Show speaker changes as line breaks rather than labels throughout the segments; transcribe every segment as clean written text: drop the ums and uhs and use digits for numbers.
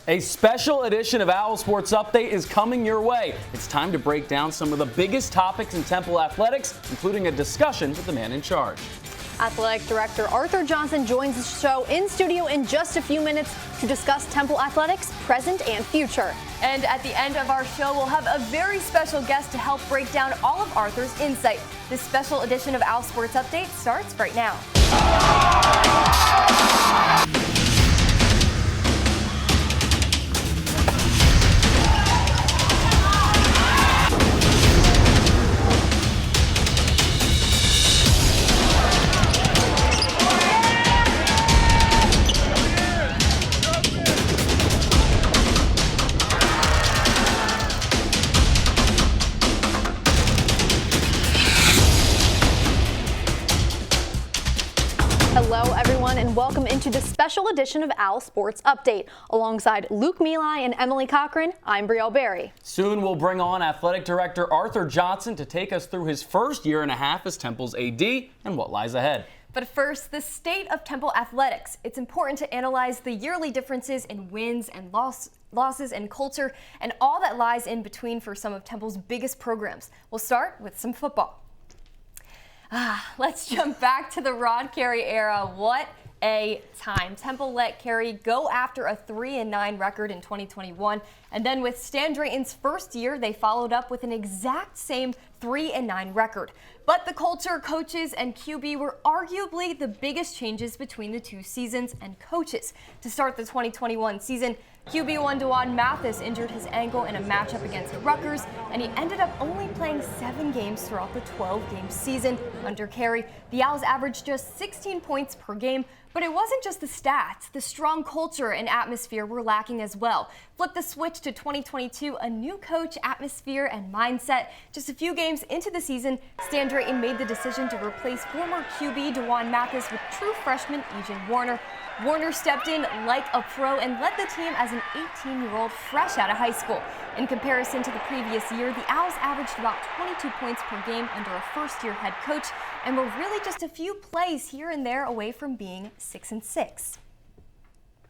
A special edition of OwlSports Update is coming your way. It's time to break down some of the biggest topics in Temple athletics, including a discussion with the man in charge.
Athletic Director Arthur Johnson joins the show in studio in just a few minutes to discuss Temple athletics, present and future.
And at the end of our show, we'll have a very special guest to help break down all of Arthur's insight. This special edition of OwlSports Update starts right now.
Hello, everyone, and welcome into the special edition of OwlSports Update. Alongside Luke Emilie and Emilie Cochran, I'm Brielle Berry.
Soon we'll bring on Athletic Director Arthur Johnson to take us through his first year and a half as Temple's AD and what lies ahead.
But first, the state of Temple athletics. It's important to analyze the yearly differences in wins and losses and culture and all that lies in between for some of Temple's biggest programs. We'll start with some football. Let's jump back to the Rod Carey era. What a time. Temple let Carey go after a 3-9 record in 2021. And then with Stan Drayton's first year, they followed up with an exact same 3-9 record. But the culture, coaches, and QB were arguably the biggest changes between the two seasons and coaches. To start the 2021 season, QB1 Dwan Mathis injured his ankle in a matchup against the Rutgers, and he ended up only playing 7 games throughout the 12-game season. Under Carey, the Owls averaged just 16 points per game, but it wasn't just the stats. The strong culture and atmosphere were lacking as well. Flip the switch to 2022, a new coach, atmosphere, and mindset. Just a few games into the season, Stan Drayton made the decision to replace former QB Dwan Mathis with true freshman EJ Warner. Warner stepped in like a pro and led the team as an 18-year-old fresh out of high school. In comparison to the previous year, the Owls averaged about 22 points per game under a first-year head coach and were really just a few plays here and there away from being 6-6.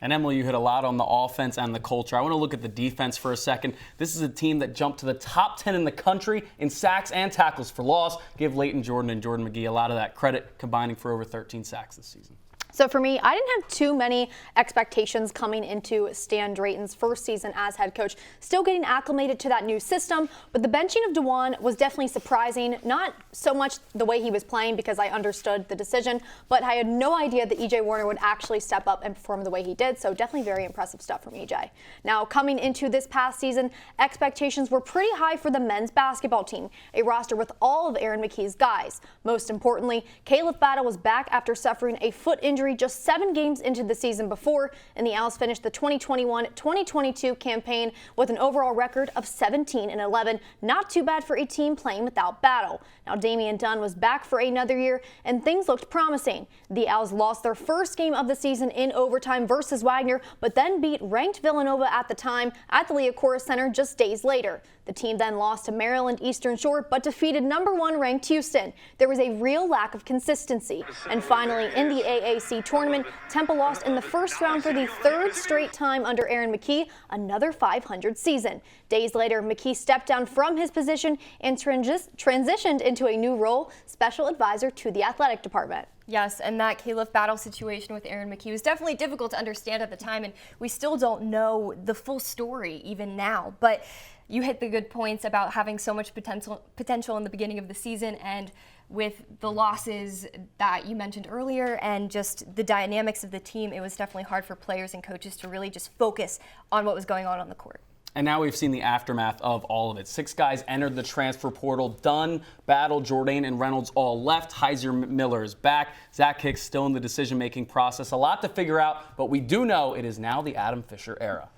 And Emilie, you hit a lot on the offense and the culture. I want to look at the defense for a second. This is a team that jumped to the top 10 in the country in sacks and tackles for loss. Give Leighton Jordan and Jordan McGee a lot of that credit, combining for over 13 sacks this season.
So for me, I didn't have too many expectations coming into Stan Drayton's first season as head coach. Still getting acclimated to that new system, but the benching of Dwan was definitely surprising. Not so much the way he was playing because I understood the decision, but I had no idea that EJ Warner would actually step up and perform the way he did, so definitely very impressive stuff from EJ. Now, coming into this past season, expectations were pretty high for the men's basketball team, a roster with all of Aaron McKie's guys. Most importantly, Caleb Battle was back after suffering a foot injury just 7 games into the season before, and the Owls finished the 2021-2022 campaign with an overall record of 17-11. Not too bad for a team playing without Battle. Now, Damian Dunn was back for another year, and things looked promising. The Owls lost their first game of the season in overtime versus Wagner, but then beat ranked Villanova at the time at the Liacouras Center just days later. The team then lost to Maryland Eastern Shore, but defeated #1 ranked Houston. There was a real lack of consistency. And finally, in the AAC tournament, Temple lost in the first round for the 3rd straight time under Aaron McKie, another .500 season. Days later, McKie stepped down from his position and transitioned into a new role, special advisor to the athletic department.
Yes, and that Caleb Battle situation with Aaron McKie was definitely difficult to understand at the time, and we still don't know the full story even now. But you hit the good points about having so much potential in the beginning of the season, and with the losses that you mentioned earlier and just the dynamics of the team, it was definitely hard for players and coaches to really just focus on what was going on the court.
And now we've seen the aftermath of all of it. 6 guys entered the transfer portal. Dunn, Battle, Jourdain, and Reynolds all left. Heiser Miller is back. Zach Hicks still in the decision-making process. A lot to figure out, but we do know it is now the Adam Fisher era.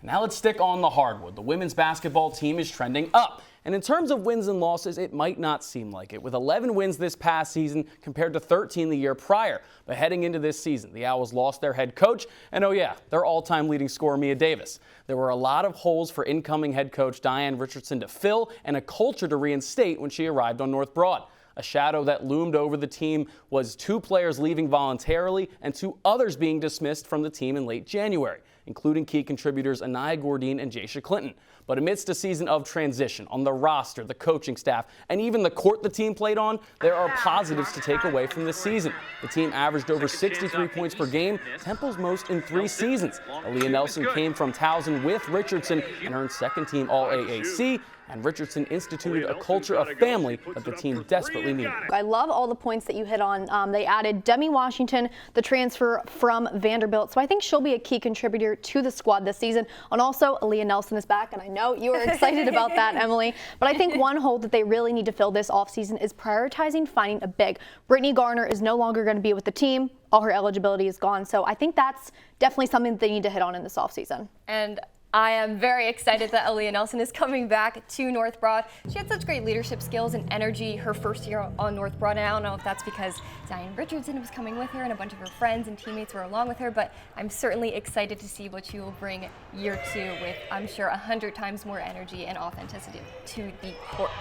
Now let's stick on the hardwood. The women's basketball team is trending up. And in terms of wins and losses, it might not seem like it, with 11 wins this past season compared to 13 the year prior. But heading into this season, the Owls lost their head coach, and oh yeah, their all-time leading scorer, Mia Davis. There were a lot of holes for incoming head coach Diane Richardson to fill and a culture to reinstate when she arrived on North Broad. A shadow that loomed over the team was 2 players leaving voluntarily and 2 others being dismissed from the team in late January, including key contributors Anaya Gordine and Jaisha Clinton. But amidst a season of transition on the roster, the coaching staff, and even the court the team played on, there are positives to take away from this season. The team averaged over 63 points per game, Temple's most in 3 seasons. Aaliyah Nelson came from Towson with Richardson and earned second-team All-AAC. And Richardson instituted a culture of family that the team desperately needed.
I love all the points that you hit on. They added Demi Washington, the transfer from Vanderbilt, so I think she'll be a key contributor to the squad this season. And also, Aaliyah Nelson is back, and I know you are excited about that, Emily. But I think one hole that they really need to fill this offseason is prioritizing finding a big. Brittany Garner is no longer going to be with the team. All her eligibility is gone, so I think that's definitely something that they need to hit on in this offseason.
And I am very excited that Aaliyah Nelson is coming back to North Broad. She had such great leadership skills and energy her first year on North Broad, and I don't know if that's because Zion Richardson was coming with her and a bunch of her friends and teammates were along with her, but I'm certainly excited to see what she will bring year 2 with, I'm sure, 100 times more energy and authenticity to the court.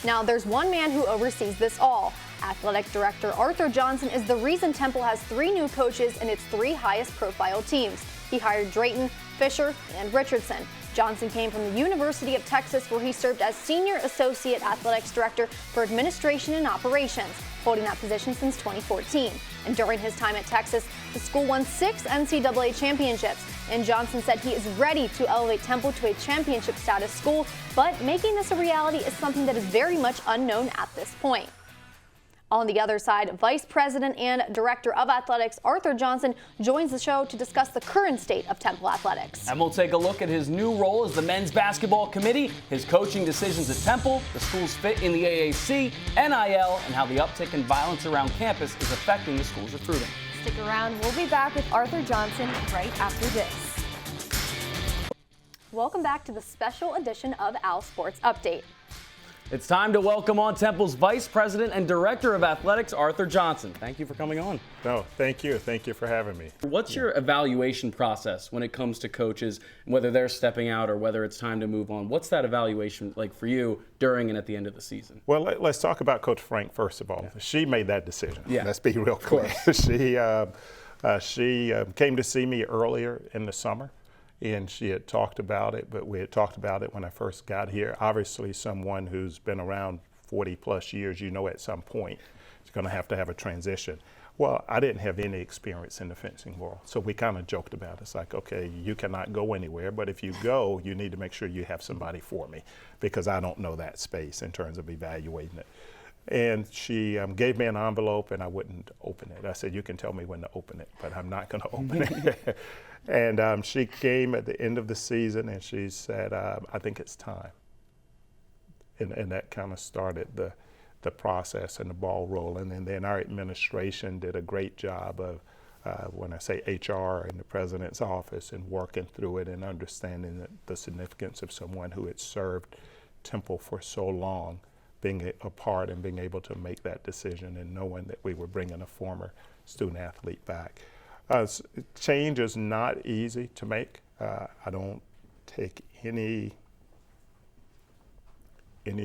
Now, there's one man who oversees this all. Athletic Director Arthur Johnson is the reason Temple has 3 new coaches in its 3 highest profile teams. He hired Drayton, Fisher, and Richardson. Johnson came from the University of Texas, where he served as Senior Associate Athletics Director for Administration and Operations, holding that position since 2014. And during his time at Texas, the school won 6 NCAA championships. And Johnson said he is ready to elevate Temple to a championship status school, but making this a reality is something that is very much unknown at this point. On the other side, Vice President and Director of Athletics Arthur Johnson joins the show to discuss the current state of Temple athletics.
And we'll take a look at his new role as the men's basketball committee, his coaching decisions at Temple, the school's fit in the AAC, NIL, and how the uptick in violence around campus is affecting the school's recruiting.
Stick around. We'll be back with Arthur Johnson right after this.
Welcome back to the special edition of OwlSports Update.
It's time to welcome on Temple's Vice President and Director of Athletics, Arthur Johnson. Thank you for coming on.
No, thank you. Thank you for having me.
What's your evaluation process when it comes to coaches, whether they're stepping out or whether it's time to move on? What's that evaluation like for you during and at the end of the season?
Well, let's talk about Coach Frank first of all. Yeah. She made that decision.
Yeah.
Let's be real clear. She came to see me earlier in the summer, and she had talked about it, but we had talked about it when I first got here. Obviously, someone who's been around 40 plus years, you know at some point is going to have a transition. Well, I didn't have any experience in the fencing world, so we kind of joked about it. It's like, okay, you cannot go anywhere, but if you go, you need to make sure you have somebody for me, because I don't know that space in terms of evaluating it. And she gave me an envelope, and I wouldn't open it. I said, you can tell me when to open it, but I'm not going to open it. And she came at the end of the season, and she said, I think it's time. And that kind of started the process and the ball rolling. And then our administration did a great job of, when I say HR and the president's office, and working through it and understanding the significance of someone who had served Temple for so long, being a part and being able to make that decision and knowing that we were bringing a former student athlete back. Change is not easy to make. I don't take any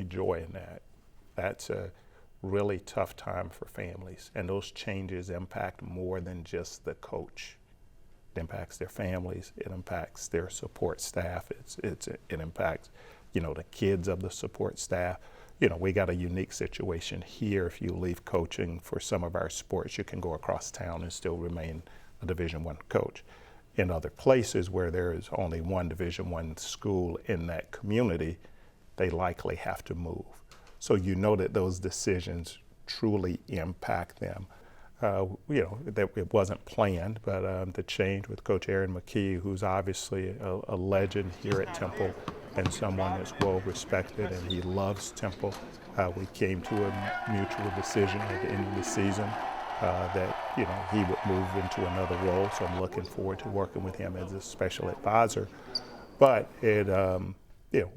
joy in that. That's a really tough time for families, and those changes impact more than just the coach. It impacts their families. It impacts their support staff. It impacts, the kids of the support staff. We got a unique situation here. If you leave coaching for some of our sports, you can go across town and still remain a Division I coach. In other places where there is only one Division I school in that community, they likely have to move. So that those decisions truly impact them. That it wasn't planned, but the change with Coach Aaron McKee, who's obviously a legend here at Temple and someone that's well respected, and he loves Temple. We came to a mutual decision at the end of the season that he would move into another role. So I'm looking forward to working with him as a special advisor. But it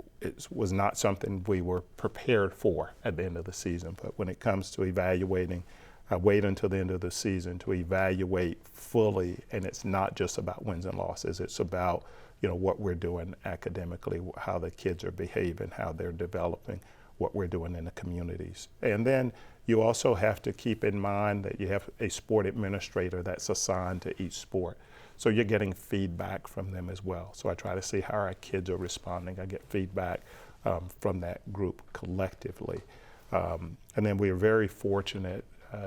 was not something we were prepared for at the end of the season. But when it comes to evaluating, I wait until the end of the season to evaluate fully, and it's not just about wins and losses. It's about what we're doing academically, how the kids are behaving, how they're developing, what we're doing in the communities. And then you also have to keep in mind that you have a sport administrator that's assigned to each sport. So you're getting feedback from them as well. So I try to see how our kids are responding. I get feedback from that group collectively. And then we are very fortunate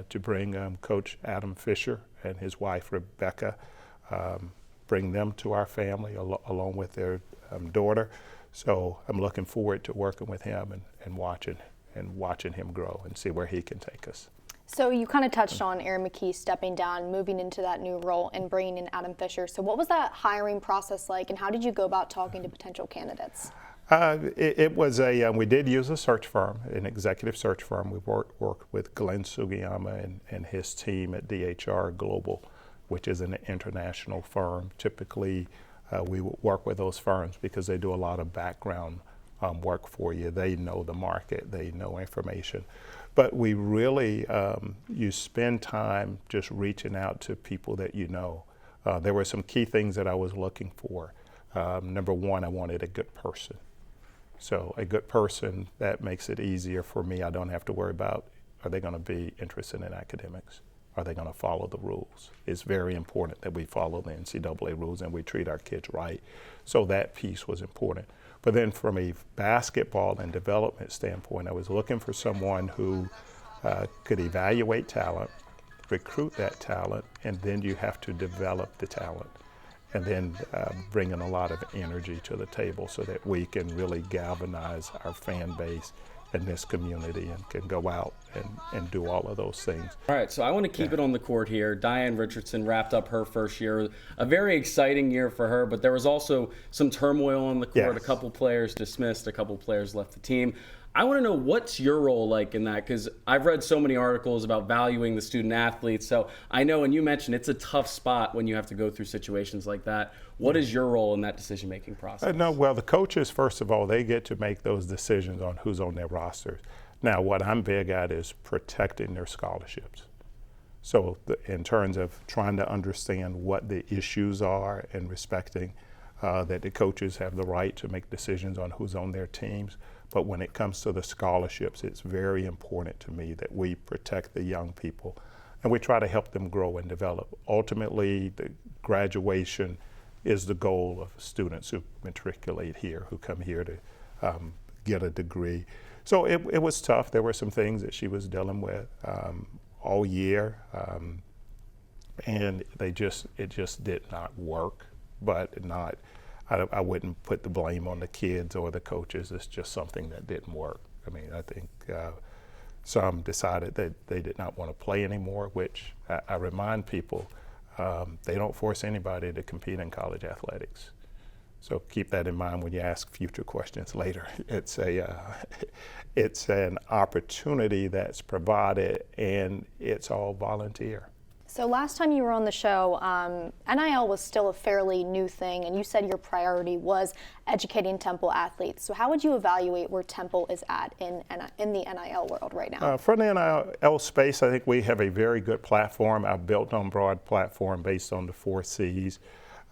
to bring Coach Adam Fisher and his wife Rebecca, bring them to our family along with their daughter. So I'm looking forward to working with him and watching him grow and see where he can take us.
So you kind of touched on Aaron McKee stepping down, moving into that new role, and bringing in Adam Fisher. So what was that hiring process like, and how did you go about talking to potential candidates?
It was we did use a search firm, an executive search firm. We worked with Glenn Sugiyama and his team at DHR Global, which is an international firm. Typically, we work with those firms because they do a lot of background work for you. They know the market, they know information. But we really, you spend time just reaching out to people that you know. There were some key things that I was looking for. Number one, I wanted a good person. So a good person, that makes it easier for me. I don't have to worry about, are they going to be interested in academics? Are they going to follow the rules? It's very important that we follow the NCAA rules and we treat our kids right. So that piece was important. But then from a basketball and development standpoint, I was looking for someone who could evaluate talent, recruit that talent, and then you have to develop the talent. And then bring in a lot of energy to the table so that we can really galvanize our fan base in this community and can go out and do all of those things.
All right, so I want to keep it on the court here. Diane Richardson wrapped up her first year. A very exciting year for her, but there was also some turmoil on the court.
Yes.
A couple players dismissed, a couple players left the team. I want to know, what's your role like in that? Because I've read so many articles about valuing the student athletes. So I know, and you mentioned it's a tough spot when you have to go through situations like that. What is your role in that decision-making process?
No, well, the coaches, first of all, they get to make those decisions on who's on their rosters. Now, what I'm big at is protecting their scholarships. So in terms of trying to understand what the issues are and respecting that the coaches have the right to make decisions on who's on their teams. But when it comes to the scholarships, it's very important to me that we protect the young people and we try to help them grow and develop. Ultimately, the graduation is the goal of students who matriculate here, who come here to get a degree. So it was tough. There were some things that she was dealing with all year, and it just did not work. But I wouldn't put the blame on the kids or the coaches. It's just something that didn't work. I mean, I think some decided that they did not want to play anymore, which I remind people, they don't force anybody to compete in college athletics. So keep that in mind when you ask future questions later. It's an opportunity that's provided, and it's all volunteer.
So last time you were on the show, NIL was still a fairly new thing, and you said your priority was educating Temple athletes. So how would you evaluate where Temple is at in the NIL world right now?
For the NIL space, I think we have a very good platform. I've built on broad platform based on the 4 C's,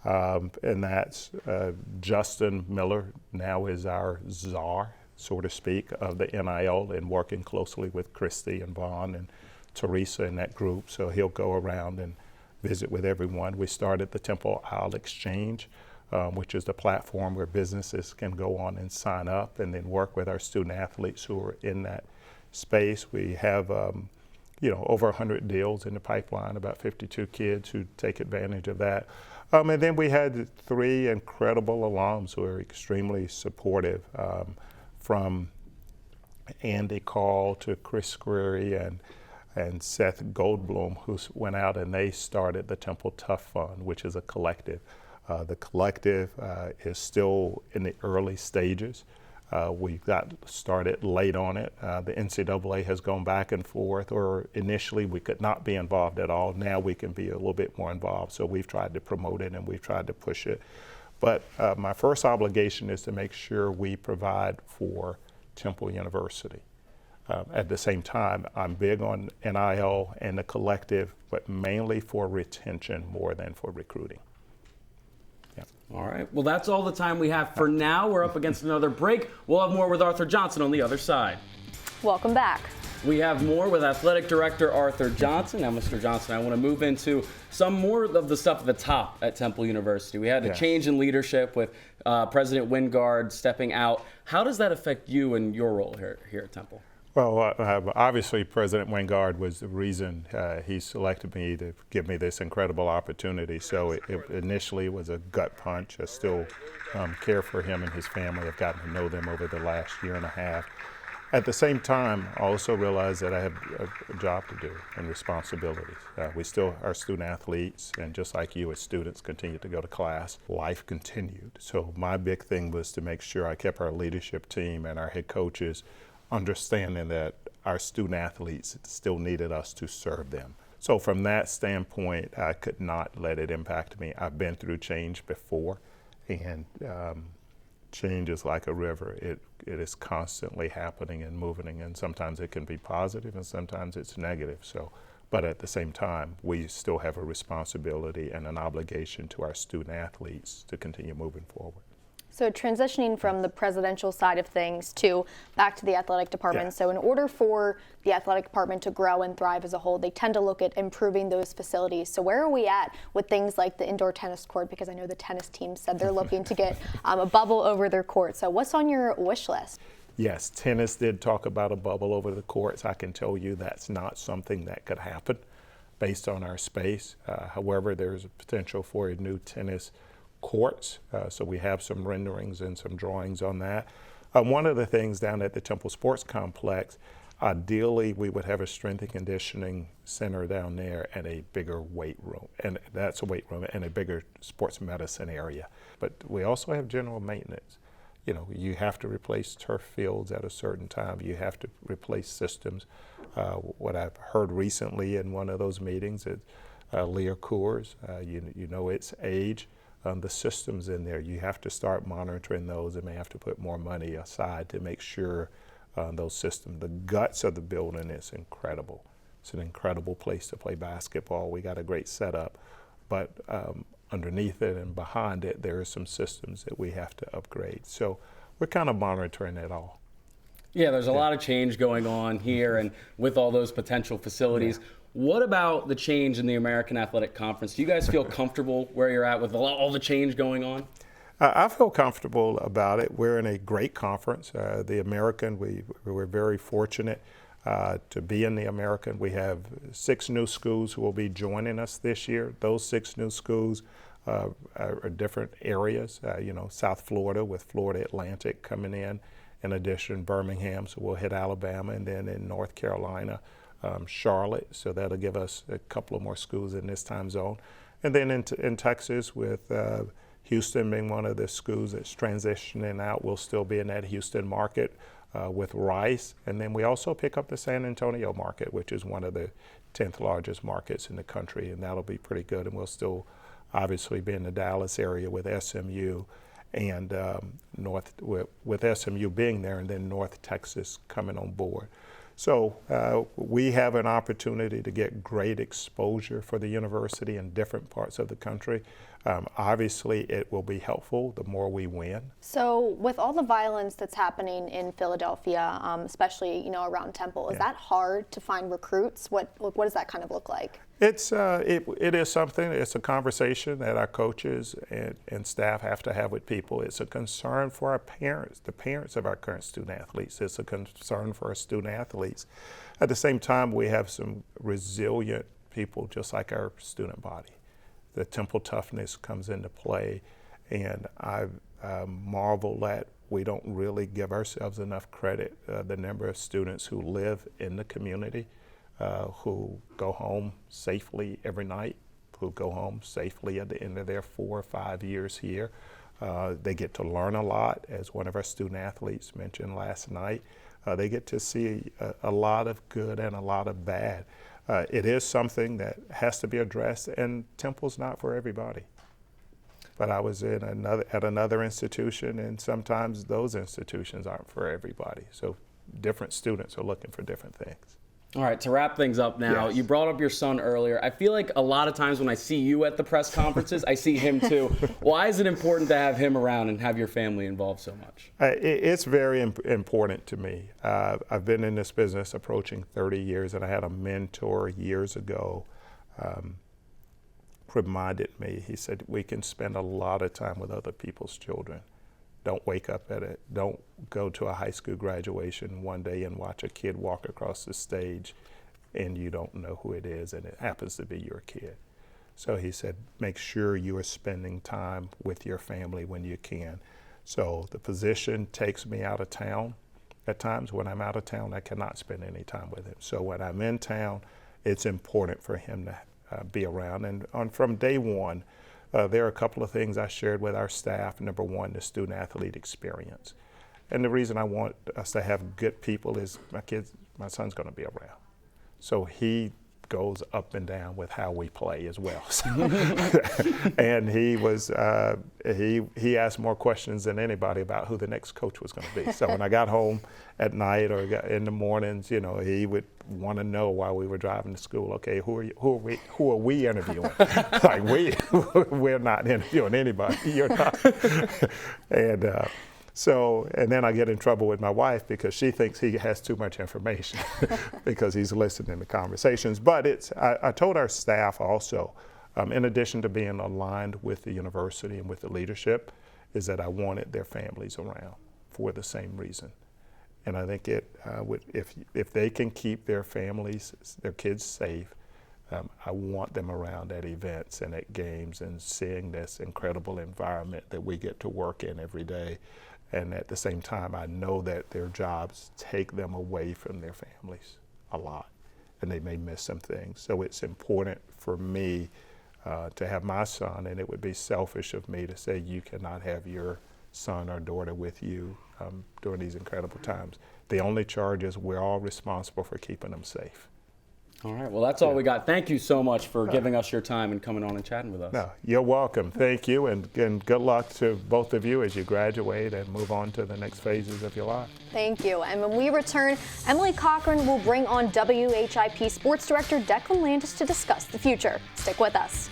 and that's Justin Miller now is our czar, so to speak, of the NIL, and working closely with Christy and Vaughn and Teresa in that group, so he'll go around and visit with everyone. We started the Temple Owl Exchange, which is the platform where businesses can go on and sign up and then work with our student athletes who are in that space. We have over 100 deals in the pipeline, about 52 kids who take advantage of that. And then we had 3 incredible alums who are extremely supportive, from Andy Call to Chris Screary and Seth Goldblum, who went out and they started the Temple Tough Fund, which is a collective. The collective is still in the early stages. We got started late on it. The NCAA has gone back and forth, or initially we could not be involved at all. Now we can be a little bit more involved. So we've tried to promote it and we've tried to push it. But my first obligation is to make sure we provide for Temple University. At the same time, I'm big on NIL and the collective, but mainly for retention more than for recruiting. Yeah.
All right. Well, that's all the time we have for now. We're up against another break. We'll have more with Arthur Johnson on the other side.
Welcome back.
We have more with Athletic Director Arthur Johnson. Now, Mr. Johnson, I want to move into some more of the stuff at the top at Temple University. We had a change in leadership with President Wingard stepping out. How does that affect you and your role here at Temple?
Well, obviously, President Wingard was the reason he selected me to give me this incredible opportunity. So it initially was a gut punch. I still care for him and his family. I've gotten to know them over the last year and a half. At the same time, I also realized that I have a job to do and responsibilities. We still are student athletes, and just like you as students continue to go to class, life continued. So my big thing was to make sure I kept our leadership team and our head coaches understanding that our student athletes still needed us to serve them. So from that standpoint, I could not let it impact me. I've been through change before, and change is like a river. It is constantly happening and moving, and sometimes it can be positive and sometimes it's negative. So, but at the same time, we still have a responsibility and an obligation to our student athletes to continue moving forward.
So transitioning from the presidential side of things to back to the athletic department.
Yeah.
So in order for the athletic department to grow and thrive as a whole, they tend to look at improving those facilities. So where are we at with things like the indoor tennis court? Because I know the tennis team said they're looking to get a bubble over their court. So what's on your wish list?
Yes, tennis did talk about a bubble over the courts. I can tell you that's not something that could happen based on our space. However, there's a potential for a new tennis courts, so we have some renderings and some drawings on that. One of the things down at the Temple Sports Complex, ideally we would have a strength and conditioning center down there and a bigger weight room, and that's a weight room, and a bigger sports medicine area. But we also have general maintenance. You know, you have to replace turf fields at a certain time. You have to replace systems. What I've heard recently in one of those meetings is Lear Coors, you know its age. The systems in there, you have to start monitoring those and may have to put more money aside to make sure those systems, the guts of the building is incredible. It's an incredible place to play basketball. We got a great setup, but underneath it and behind it, there are some systems that we have to upgrade. So we're kind of monitoring it all.
Yeah, there's a lot of change going on here and with all those potential facilities. Yeah. What about the change in the American Athletic Conference? Do you guys feel comfortable where you're at with all the change going on?
I feel comfortable about it. We're in a great conference. The American, we're very fortunate to be in the American. We have 6 new schools who will be joining us this year. Those 6 new schools are different areas. South Florida with Florida Atlantic coming in addition Birmingham, so we'll hit Alabama, and then in North Carolina, Charlotte, so that'll give us a couple of more schools in this time zone. And then in Texas with Houston being one of the schools that's transitioning out, we'll still be in that Houston market with Rice. And then we also pick up the San Antonio market, which is one of the 10th largest markets in the country, and that'll be pretty good. And we'll still obviously be in the Dallas area with SMU and with SMU being there, and then North Texas coming on board. So we have an opportunity to get great exposure for the university in different parts of the country. Obviously, it will be helpful the more we win. So
with all the violence that's happening in Philadelphia, especially around Temple, is that hard to find recruits? What does that kind of look like? It is something. It's a conversation that our coaches and staff have to have with people. It's a concern for our parents, the parents of our current student athletes. It's a concern for our student athletes. At the same time, we have some resilient people just like our student body. The Temple toughness comes into play, and I marvel at we don't really give ourselves enough credit. The number of students who live in the community, who go home safely every night, who go home safely at the end of their 4 or 5 years here. They get to learn a lot, as one of our student athletes mentioned last night. They get to see a lot of good and a lot of bad. It is something that has to be addressed, and Temple's not for everybody. But I was at another institution, and sometimes those institutions aren't for everybody. So different students are looking for different things.
All right, to wrap things up now,
Yes.
you brought up your son earlier. I feel like a lot of times when I see you at the press conferences, I see him too. Why is it important to have him around and have your family involved so much?
It's very important to me. I've been in this business approaching 30 years, and I had a mentor years ago reminded me, he said, we can spend a lot of time with other people's children. Don't wake up at it. Don't go to a high school graduation one day and watch a kid walk across the stage and you don't know who it is and it happens to be your kid. So he said, make sure you are spending time with your family when you can. So the position takes me out of town. At times when I'm out of town, I cannot spend any time with him. So when I'm in town, it's important for him to be around. And from day one, there are a couple of things I shared with our staff. Number one, the student-athlete experience. And the reason I want us to have good people is my son's going to be around. So he goes up and down with how we play as well. And he asked more questions than anybody about who the next coach was going to be. So when I got home at night or in the mornings, you know, he would want to know while we were driving to school, okay, who are we interviewing? Like we're not interviewing anybody. You're not. And then I get in trouble with my wife because she thinks he has too much information because he's listening to conversations. But I told our staff also, in addition to being aligned with the university and with the leadership, is that I wanted their families around for the same reason. And I think if they can keep their families, their kids safe, I want them around at events and at games and seeing this incredible environment that we get to work in every day. And at the same time, I know that their jobs take them away from their families a lot, and they may miss some things. So it's important for me to have my son, and it would be selfish of me to say you cannot have your son or daughter with you during these incredible times. The only charge is we're all responsible for keeping them safe.
All right, well, that's all we got. Thank you so much for giving us your time and coming on and chatting with us.
No, you're welcome. Thank you, and good luck to both of you as you graduate and move on to the next phases of your life.
Thank you. And when we return, Emilie Cochran will bring on WHIP Sports Director Declan Landis to discuss the future. Stick with us.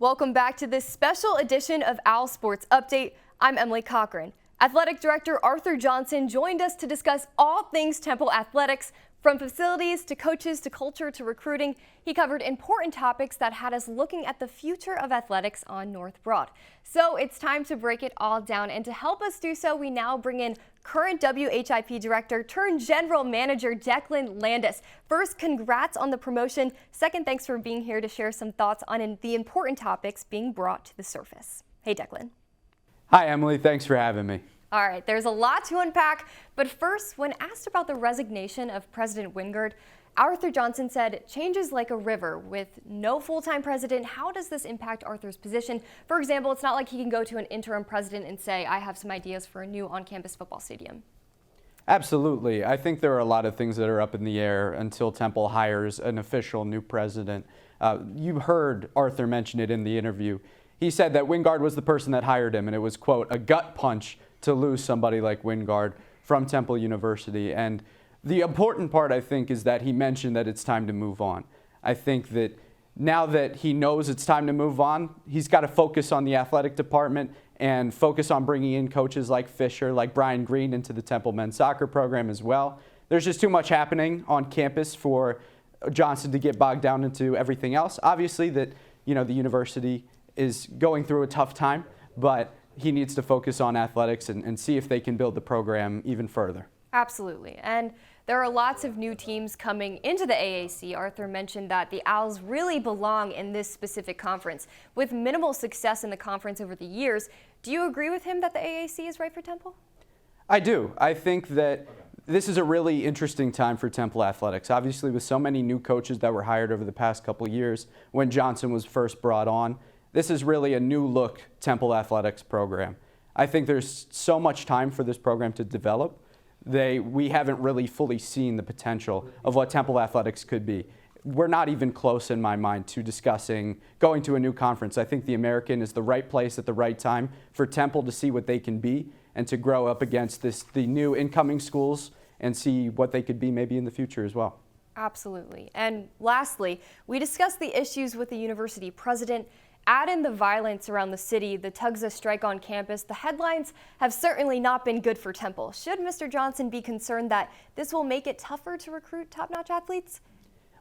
Welcome back to this special edition of OwlSports Update. I'm Emilie Cochran. Athletic Director Arthur Johnson joined us to discuss all things Temple athletics, from facilities to coaches to culture to recruiting. He covered important topics that had us looking at the future of athletics on North Broad. So it's time to break it all down, and to help us do so, we now bring in current WHIP Director turned General Manager Declan Landis. First, congrats on the promotion. Second, thanks for being here to share some thoughts on the important topics being brought to the surface. Hey, Declan.
Hi, Emily. Thanks for having me.
All right, there's a lot to unpack, but first, when asked about the resignation of President Wingard, Arthur Johnson said, change is like a river. With no full-time president, how does this impact Arthur's position? For example, it's not like he can go to an interim president and say, I have some ideas for a new on-campus football stadium.
Absolutely. I think there are a lot of things that are up in the air until Temple hires an official new president. You heard Arthur mention it in the interview. He said that Wingard was the person that hired him, and it was, quote, a gut punch to lose somebody like Wingard from Temple University. And the important part, I think, is that he mentioned that it's time to move on. I think that now that he knows it's time to move on, he's got to focus on the athletic department and focus on bringing in coaches like Fisher, like Brian Green into the Temple men's soccer program as well. There's just too much happening on campus for Johnson to get bogged down into everything else. Obviously that, you know, the university is going through a tough time, but he needs to focus on athletics and see if they can build the program even further.
Absolutely. And there are lots of new teams coming into the AAC. Arthur mentioned that the Owls really belong in this specific conference. With minimal success in the conference over the years, do you agree with him that the AAC is right for Temple?
I do. I think that this is a really interesting time for Temple athletics. Obviously, with so many new coaches that were hired over the past couple of years when Johnson was first brought on, this is really a new look Temple athletics program. I think there's so much time for this program to develop. We haven't really fully seen the potential of what Temple athletics could be. we're not even close in my mind to discussing going to a new conference. I think the American is the right place at the right time for Temple to see what they can be and to grow up against the new incoming schools and see what they could be maybe in the future as well.
Absolutely. And lastly, we discussed the issues with the university president. Add in the violence around the city, the TUGSA strike on campus. The headlines have certainly not been good for Temple. Should Mr. Johnson be concerned that this will make it tougher to recruit top-notch athletes?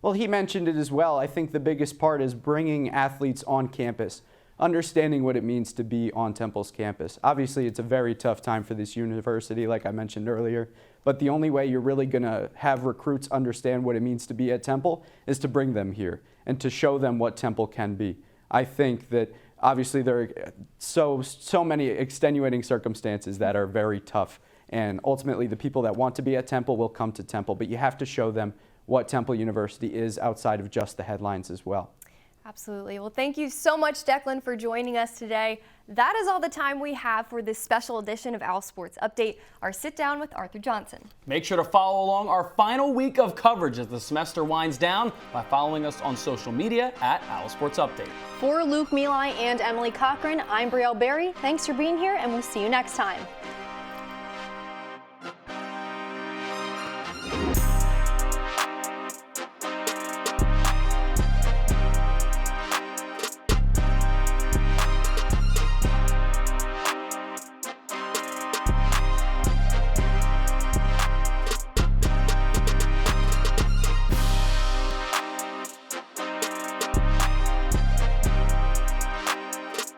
Well, he mentioned it as well. I think the biggest part is bringing athletes on campus, understanding what it means to be on Temple's campus. Obviously, it's a very tough time for this university, like I mentioned earlier, but the only way you're really going to have recruits understand what it means to be at Temple is to bring them here and to show them what Temple can be. I think that obviously there are so many extenuating circumstances that are very tough, and ultimately the people that want to be at Temple will come to Temple, but you have to show them what Temple University is outside of just the headlines as well.
Absolutely. Well, thank you so much, Declan, for joining us today. That is all the time we have for this special edition of OwlSports Update, our sit down with Arthur Johnson.
Make sure to follow along our final week of coverage as the semester winds down by following us on social media at OwlSports Update.
For Luke Emilie and Emilie Cochran, I'm Brielle Berry. Thanks for being here, and we'll see you next time.